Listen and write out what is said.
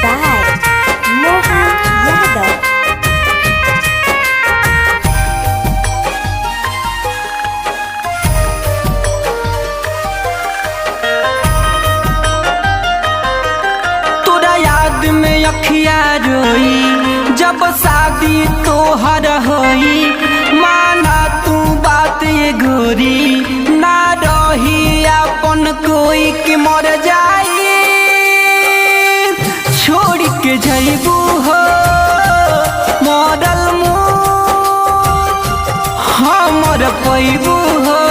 by Mohan Yadav. तोरा याद में अखिया रोई जब शादी तोहर होई। माना तू बात ये गोरी ना रही अपन कोई के मर जाई। छोड़ के जइबू हो मरल मुँह हमर पैबू हो।